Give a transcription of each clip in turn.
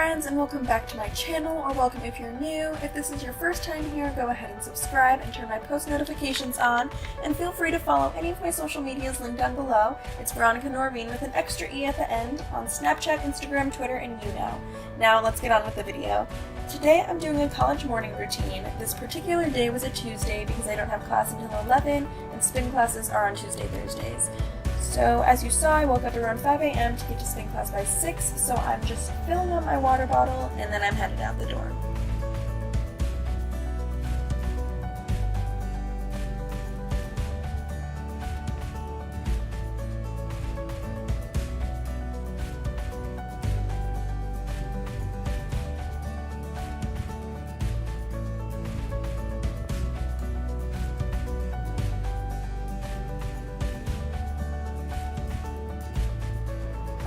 friends, and welcome back to my channel, or welcome if you're new. If this is your first time here, go ahead and subscribe and turn my post notifications on, and feel free to follow any of my social medias linked down below. It's veronicanorenee with an extra E at the end on Snapchat, Instagram, Twitter, and YouNow. Now let's get on with the video. Today I'm doing a college morning routine. This particular day was a Tuesday because I don't have class until 11, and spin classes are on Tuesday, Thursdays. So as you saw, I woke up around 5 a.m. to get to spin class by 6, so I'm just filling up my water bottle and then I'm headed out the door.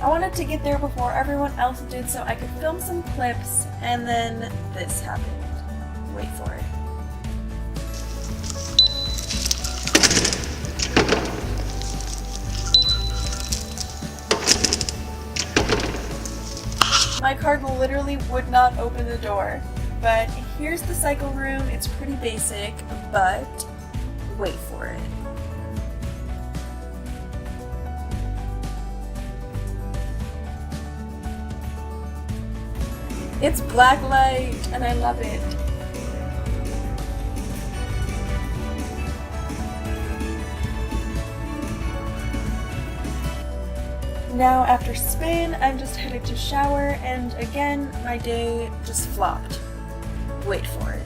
I wanted to get there before everyone else did so I could film some clips, and then this happened. Wait for it. My card literally would not open the door, but here's the cycle room. It's pretty basic, but wait for it. It's black light, and I love it. Now after spin, I'm just headed to shower, and again, my day just flopped. Wait for it.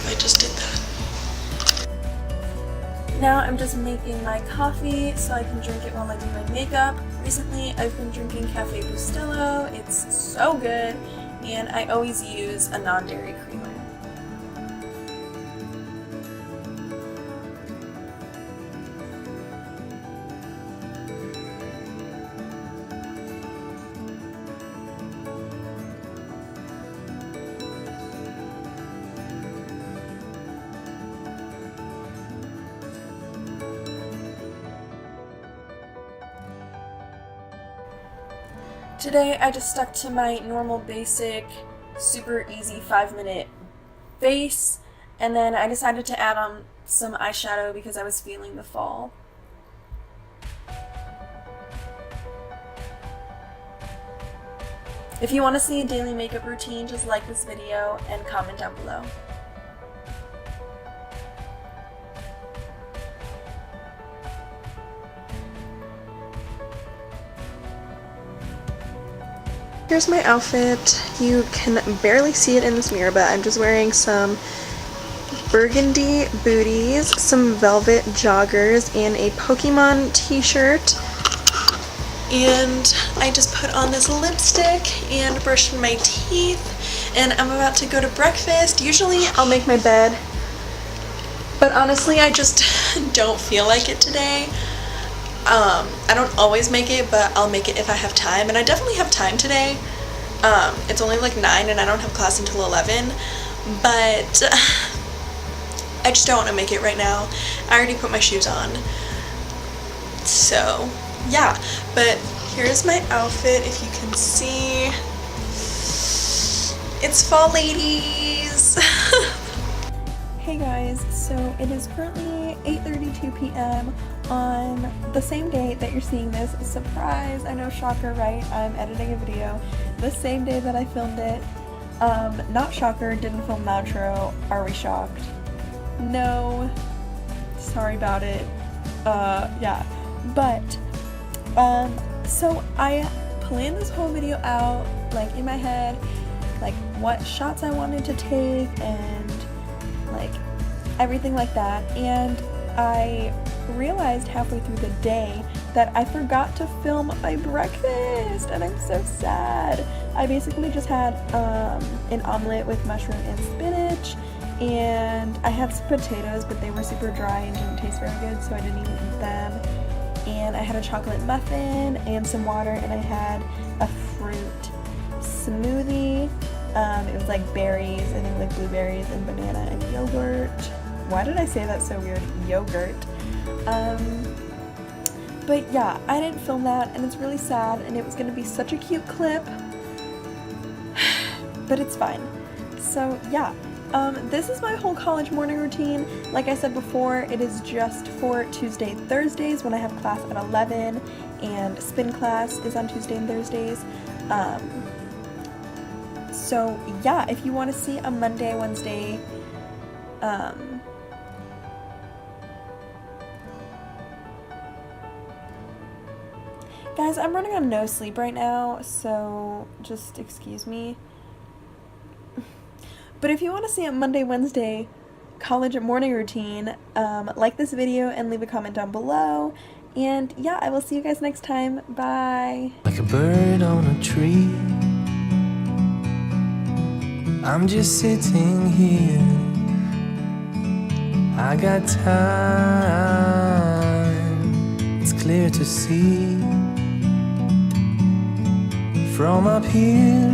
I just did that. Now I'm just making my coffee so I can drink it while I do my makeup. Recently I've been drinking Cafe Bustelo. It's so good, and I always use a non-dairy creamer. Today I just stuck to my normal basic, super easy 5-minute face, and then I decided to add on some eyeshadow because I was feeling the fall. If you want to see a daily makeup routine, just like this video and comment down below. Here's my outfit. You can barely see it in this mirror, but I'm just wearing some burgundy booties, some velvet joggers, and a Pokemon t-shirt. And I just put on this lipstick and brushed my teeth, and I'm about to go to breakfast. Usually I'll make my bed, but honestly I just don't feel like it today. I don't always make it, but I'll make it if I have time, and I definitely have time today. It's only like 9 and I don't have class until 11, but I just don't want to make it right now. I already put my shoes on, so yeah. But here's my outfit. If you can see, it's fall, ladies. Hey guys, so it is currently 8:32 p.m. on the same day that you're seeing this. Surprise! I know, shocker, right? I'm editing a video the same day that I filmed it. Not shocker, didn't film the outro. Are we shocked? No. Sorry about it. Yeah. But, so I planned this whole video out, like, in my head, like, what shots I wanted to take, and like everything like that, and I realized halfway through the day that I forgot to film my breakfast, and I'm so sad. I basically just had an omelet with mushroom and spinach, and I had some potatoes, but they were super dry and didn't taste very good, so I didn't even eat them. And I had a chocolate muffin and some water, and I had a fruit smoothie. It was like berries, I think like blueberries and banana and yogurt. Why did I say that so weird? Yogurt. But yeah, I didn't film that, and it's really sad, and it was gonna be such a cute clip, but it's fine. So yeah, this is my whole college morning routine. Like I said before, it is just for Tuesday, Thursdays when I have class at 11, and spin class is on Tuesday and Thursdays. So yeah, if you want to see a Monday, Wednesday, guys, I'm running on no sleep right now, so just excuse me. But if you want to see a Monday, Wednesday college morning routine, like this video and leave a comment down below. And yeah, I will see you guys next time. Bye. Like a bird on a tree, I'm just sitting here. I got time, it's clear to see. From up here